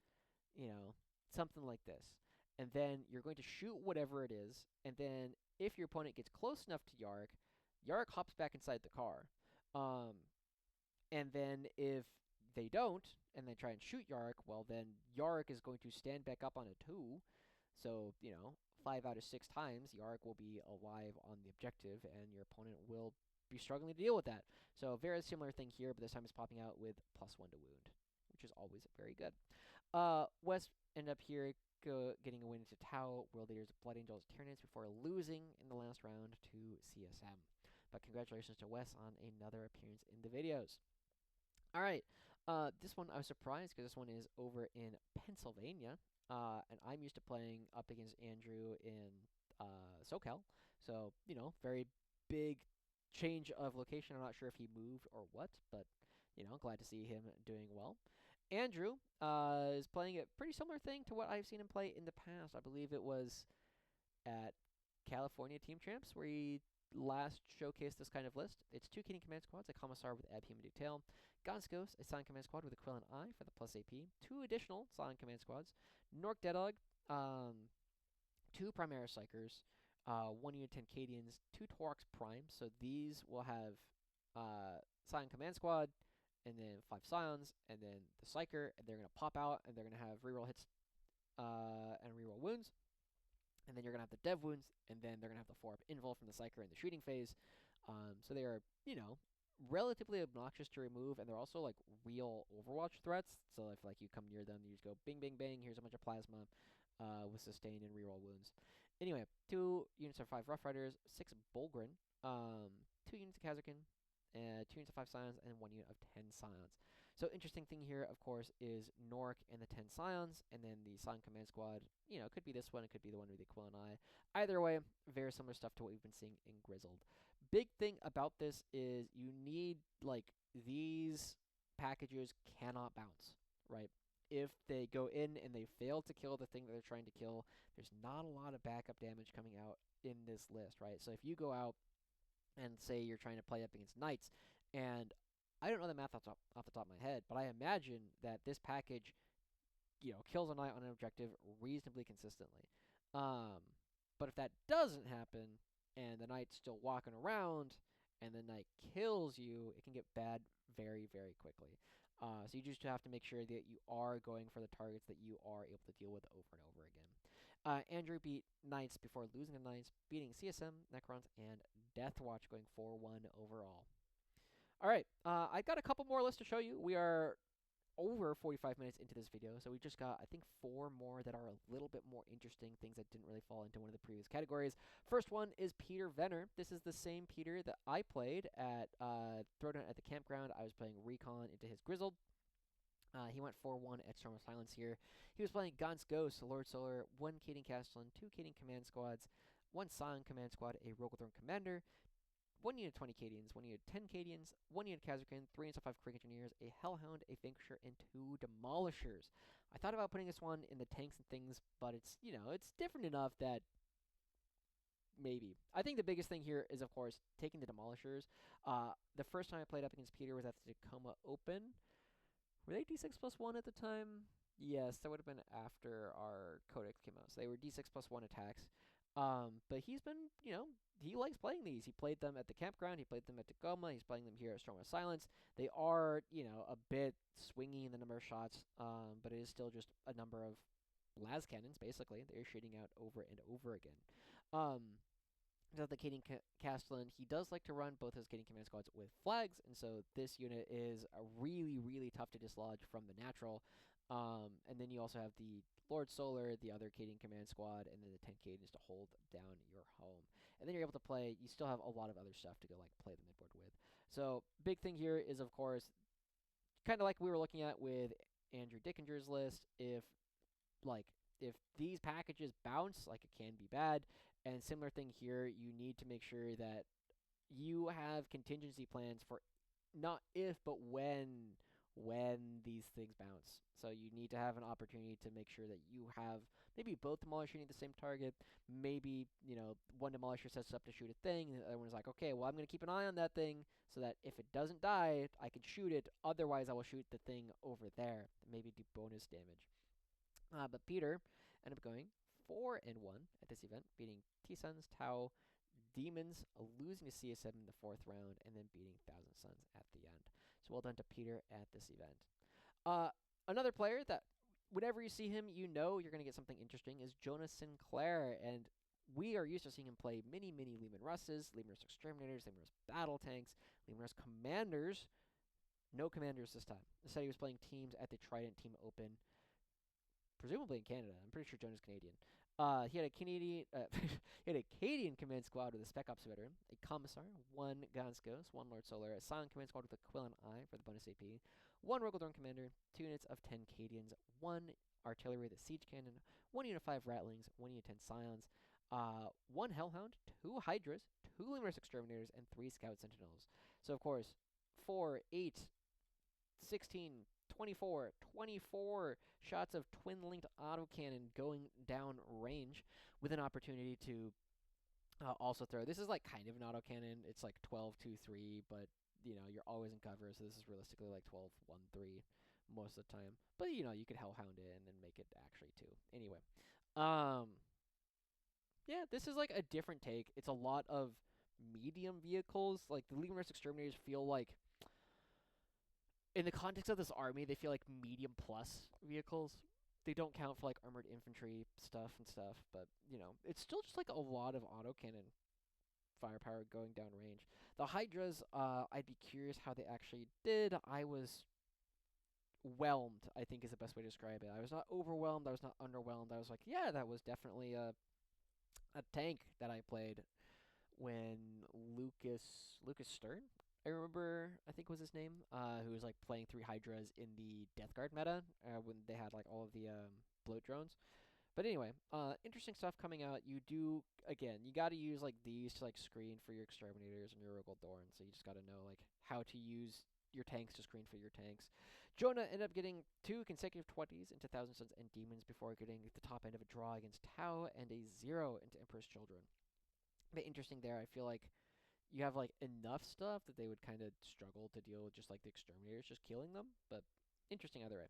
something like this. And then you're going to shoot whatever it is, and then if your opponent gets close enough to Yarick, Yarick hops back inside the car. And then if they don't, and they try and shoot Yarick, well then Yarick is going to stand back up on a 2. So, 5 out of 6 times, Yarick will be alive on the objective, and your opponent will be struggling to deal with that. So, very similar thing here, but this time it's popping out with +1 to wound, which is always very good. Wes ended up here getting a win into Tau, World Leaders, Blood Angels, Tyranids before losing in the last round to CSM. But congratulations to Wes on another appearance in the videos. Alright, this one I was surprised because this one is over in Pennsylvania. And I'm used to playing up against Andrew in SoCal. So, very big change of location. I'm not sure if he moved or what, but, glad to see him doing well. Andrew is playing a pretty similar thing to what I've seen him play in the past. I believe it was at California Team Champs where he last showcased this kind of list. It's 2 King Command Squads, a Commissar with Abhuman Detail, Gonskos, a Scion Command Squad with a Quill and Eye for the plus AP, 2 additional Scion Command Squads, Nork Deadog, 2 Primaris Psychers, 1 unit 10 Cadians, 2 Torox Primes, so these will have Scion Command Squad, and then 5 Scions, and then the Psyker, and they're going to pop out, and they're going to have reroll hits and reroll wounds. And then you're going to have the dev wounds, and then they're going to have the 4-up invul from the Psyker in the shooting phase. So they are, relatively obnoxious to remove, and they're also, like, real Overwatch threats. So if, like, you come near them, you just go bing, bing, bang, here's a bunch of plasma with sustain and reroll wounds. Anyway, 2 units of 5 Rough Riders, 6 Bulgrin, 2 units of Kazarkin, 2 units of 5 Scions, and 1 unit of 10 Scions. So interesting thing here, of course, is Norik and the 10 Scions, and then the Scion Command Squad. It could be this one, it could be the one with the Quill and Eye. Either way, very similar stuff to what we've been seeing in Grizzled. Big thing about this is you need, like, these packages cannot bounce, right? If they go in and they fail to kill the thing that they're trying to kill, there's not a lot of backup damage coming out in this list, right? So if you go out and say you're trying to play up against knights, and I don't know the math off the top of my head, but I imagine that this package, kills a knight on an objective reasonably consistently. Um, but if that doesn't happen, and the knight's still walking around, and the knight kills you, it can get bad very, very quickly. So you just have to make sure that you are going for the targets that you are able to deal with over and over again. Andrew beat Knights before losing the Knights, beating CSM, Necrons, and Deathwatch, going 4-1 overall. All right, I got a couple more lists to show you. We are over 45 minutes into this video, so we just got, I think, 4 more that are a little bit more interesting, things that didn't really fall into one of the previous categories. First one is Peter Venner. This is the same Peter that I played at Throwdown at the campground. I was playing Recon into his Grizzled. He went 4-1 at Storm of Silence here. He was playing Gaunt's Ghost, Lord Solar, 1 Kading Castellan, 2 Kading Command Squads, 1 Scion Command Squad, a Rogaldorn Commander, 1 unit 20 Cadians, 1 unit 10 Cadians, 1 unit Kazakhin, 3 units of 5 Krieg Engineers, a Hellhound, a Vanquisher, and 2 Demolishers. I thought about putting this one in the tanks and things, but it's, it's different enough that maybe. I think the biggest thing here is, of course, taking the Demolishers. The first time I played up against Peter was at the Tacoma Open. Were they D6 plus 1 at the time? Yes, that would have been after our Codex came out. So they were D6 plus 1 attacks. But he's been, he likes playing these. He played them at the campground. He played them at Tacoma. He's playing them here at Storm of Silence. They are, a bit swingy in the number of shots, but it is still just a number of las cannons, basically. They're shooting out over and over again. The Kading Castellan, he does like to run both his Kading Command Squads with flags, and so this unit is really, really tough to dislodge from the natural. And then you also have the Lord Solar, the other Kading Command Squad, and then the 10 Cadens to hold down your home. And then you're able to play, you still have a lot of other stuff to go play the midboard with. So big thing here is, of course, kind of like we were looking at with Andrew Dickinger's list, if these packages bounce, it can be bad. And similar thing here, you need to make sure that you have contingency plans for not if, but when these things bounce. So you need to have an opportunity to make sure that you have maybe both Demolishers shooting the same target. Maybe, one Demolisher sets up to shoot a thing, and the other one's like, okay, well, I'm going to keep an eye on that thing so that if it doesn't die, I can shoot it. Otherwise, I will shoot the thing over there, maybe do bonus damage. But Peter ended up going 4-1 at this event, beating T-Suns, Tau, Demons, losing to CSM in the 4th round, and then beating Thousand Suns at the end. So well done to Peter at this event. Another player that whenever you see him, you're going to get something interesting is Jonas Sinclair, and we are used to seeing him play many Leman Russes, Leman Russ Exterminators, Leman Russ Battle Tanks, Leman Russ Commanders. No Commanders this time. Instead, he was playing teams at the Trident Team Open, presumably in Canada. I'm pretty sure Jonah's Canadian. He had a Canadian, he had a Cadian command squad with a Spec Ops veteran, a Commissar, 1 Gaunt's Ghost, 1 Lord Solar, a Silent command squad with a Quill and Eye for the bonus AP, 1 Rogaldorn Commander, 2 units of 10 Cadians, 1 Artillery with a Siege Cannon, 1 unit of 5 Rattlings, 1 unit of 10 Scions, 1 Hellhound, 2 Hydras, 2 Luminous Exterminators, and 3 Scout Sentinels. So, of course, 4, 8, 16, 24 shots of twin-linked autocannon going down range with an opportunity to also throw. This is kind of an autocannon. It's 12-2-3, but you're always in cover, so this is realistically 12-1-3 most of the time. But you could Hellhound it and then make it actually 2. Anyway, yeah, this is a different take. It's a lot of medium vehicles. The Legion Exterminators feel in the context of this army, they feel like medium plus vehicles. They don't count for armored infantry stuff, but it's still just a lot of autocannon firepower going down range. The Hydras, I'd be curious how they actually did. I was whelmed, I think is the best way to describe it. I was not overwhelmed, I was not underwhelmed. I was yeah, that was definitely a tank that I played when Lucas Stern, I remember, I think was his name, who was like playing 3 Hydras in the Death Guard meta when they had like all of the bloat drones. But anyway, interesting stuff coming out. You do again, you got to use like these to like screen for your exterminators and your Rogal Dorn. So you just got to know like how to use your tanks to screen for your tanks. Jonah ended up getting 2 consecutive 20s into Thousand Sons and Demons before getting the top end of a draw against Tau and a 0 into Emperor's Children. But interesting there. I feel like you have like enough stuff that they would kind of struggle to deal with just like the exterminators just killing them. But interesting either way.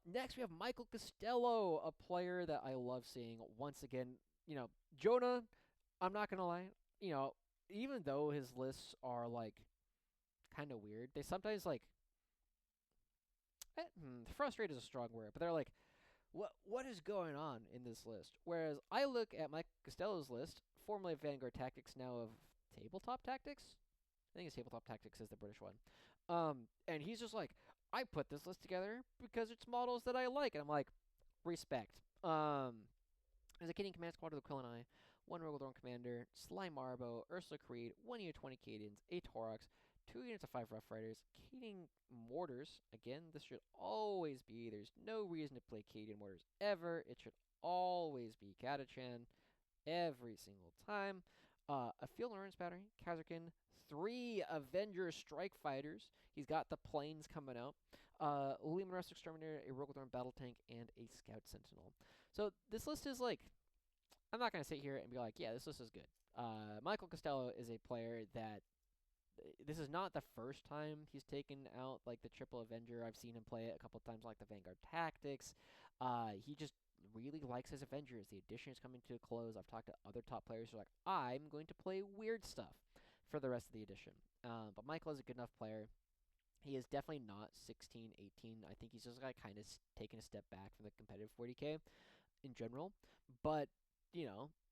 Next we have Michael Costello, a player that I love seeing once again. Jonah, I'm not gonna lie, you know, even though his lists are like kind of weird, they sometimes like frustrate is a strong word, but they're like, what is going on in this list? Whereas I look at Mike Costello's list, formerly of Vanguard Tactics, now of Tabletop Tactics. I think it's Tabletop Tactics is the British one. And he's just like, I put this list together because it's models that I like, and I'm like, respect. There's a Canadian Command Squad with a Quill and I, 1 Rogal Commander, Sly Marbo, Ursula Creed, 1 unit 20 Cadians, 8 Taurox, 2 units of 5 Rough Riders, Cadian Mortars. Again, this should always be, there's no reason to play Cadian Mortars ever. It should always be Catachan every single time. A Field Endurance Battery, Kazarkin, 3 Avenger Strike Fighters. He's got the planes coming out. Luminous Exterminator, a Rogal Battle Tank, and a Scout Sentinel. So this list is like, I'm not going to sit here and be like, yeah, this list is good. Michael Costello is a player that this is not the first time he's taken out like the triple Avenger. I've seen him play it a couple of times like the Vanguard Tactics. He just really likes his Avengers. The edition is coming to a close. I've talked to other top players who are like, I'm going to play weird stuff for the rest of the edition. But Michael is a good enough player. He is definitely not 16, 18. I think he's just like kind of taking a step back from the competitive 40k in general. But,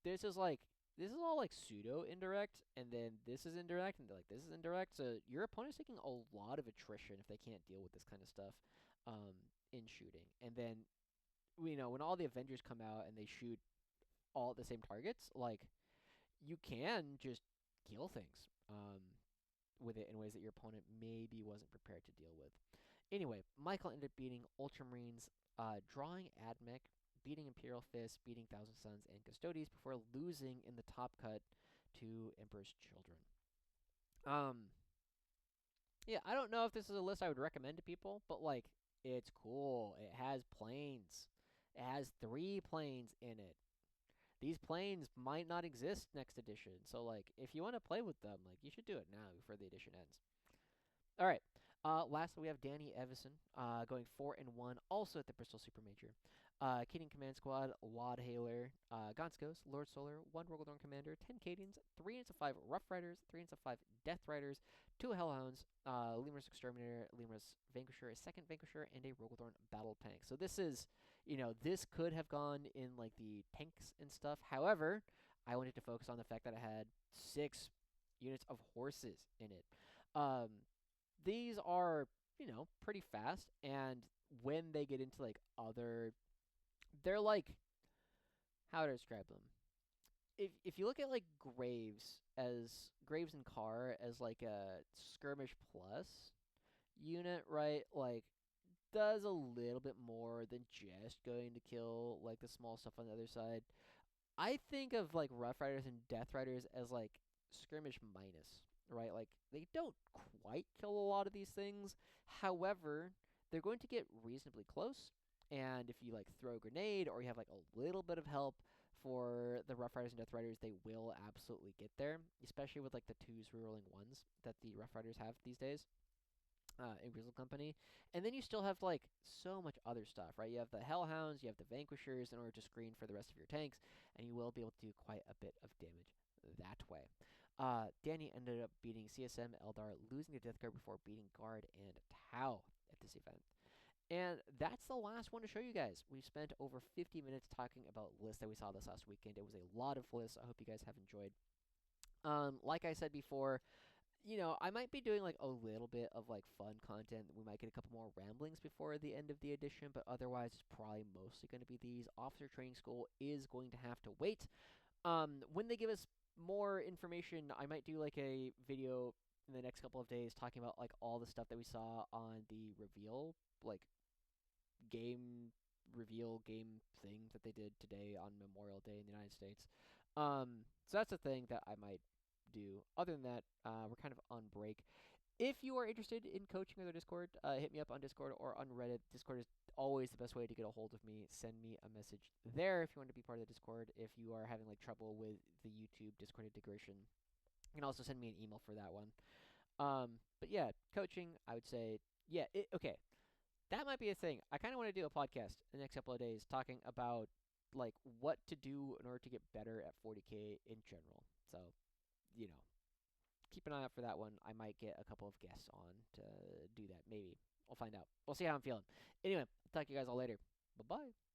this is all like pseudo indirect, and then this is indirect, and like this is indirect. So your opponent's taking a lot of attrition if they can't deal with this kind of stuff in shooting. And then, when all the Avengers come out and they shoot all at the same targets, like you can just kill things with it in ways that your opponent maybe wasn't prepared to deal with. Anyway, Michael ended up beating Ultramarines, drawing Admech, beating Imperial Fist, beating Thousand Sons and Custodes before losing in the top cut to Emperor's Children. Yeah, I don't know if this is a list I would recommend to people, but like, it's cool. It has planes. It has 3 planes in it. These planes might not exist next edition, so like, if you want to play with them, like, you should do it now before the edition ends. All right. Lastly, we have Danny Evison going 4-1, also at the Bristol Super Major. Cadian Command Squad, Laud Haler, Gonskos, Lord Solar, 1 Rogal Commander, 10 Cadians, 3 units of 5 Rough Riders, 3 units of 5 Death Riders, 2 Hellhounds, Lemur's Exterminator, Lemur's Vanquisher, a 2nd Vanquisher, and a Rogal Battle Tank. So this is, this could have gone in like the tanks and stuff. However, I wanted to focus on the fact that I had 6 units of horses in it. These are, pretty fast, and when they get into like they're like, how to describe them? If you look at like Graves and Carr as like a skirmish plus unit, right? Like, does a little bit more than just going to kill like the small stuff on the other side. I think of like Rough Riders and Death Riders as like skirmish minus, right? Like, they don't quite kill a lot of these things. However, they're going to get reasonably close. And if you like throw a grenade or you have like a little bit of help for the Rough Riders and Death Riders, they will absolutely get there, especially with like the 2s rerolling 1s that the Rough Riders have these days. In Grizzle Company. And then you still have like so much other stuff, right? You have the Hellhounds, you have the Vanquishers in order to screen for the rest of your tanks, and you will be able to do quite a bit of damage that way. Danny ended up beating CSM Eldar, losing to Death Guard before beating Guard and Tau at this event. And that's the last one to show you guys. We've spent over 50 minutes talking about lists that we saw this last weekend. It was a lot of lists. I hope you guys have enjoyed. Like I said before, I might be doing like a little bit of like fun content. We might get a couple more ramblings before the end of the edition, but otherwise it's probably mostly going to be these. Officer Training School is going to have to wait. When they give us more information, I might do like a video in the next couple of days talking about like all the stuff that we saw on the reveal, like game reveal game thing that they did today on Memorial Day in the United States. So that's a thing that I might do. Other than that, we're kind of on break. If you are interested in coaching with our Discord, hit me up on Discord or on Reddit. Discord is always the best way to get a hold of me. Send me a message there if you want to be part of the Discord. If you are having like trouble with the YouTube Discord integration, you can also send me an email for that one. But yeah, coaching, I would say, yeah, okay. That might be a thing. I kind of want to do a podcast in the next couple of days talking about like what to do in order to get better at 40K in general. So, you know, keep an eye out for that one. I might get a couple of guests on to do that. Maybe. We'll find out. We'll see how I'm feeling. Anyway, I'll talk to you guys all later. Bye bye.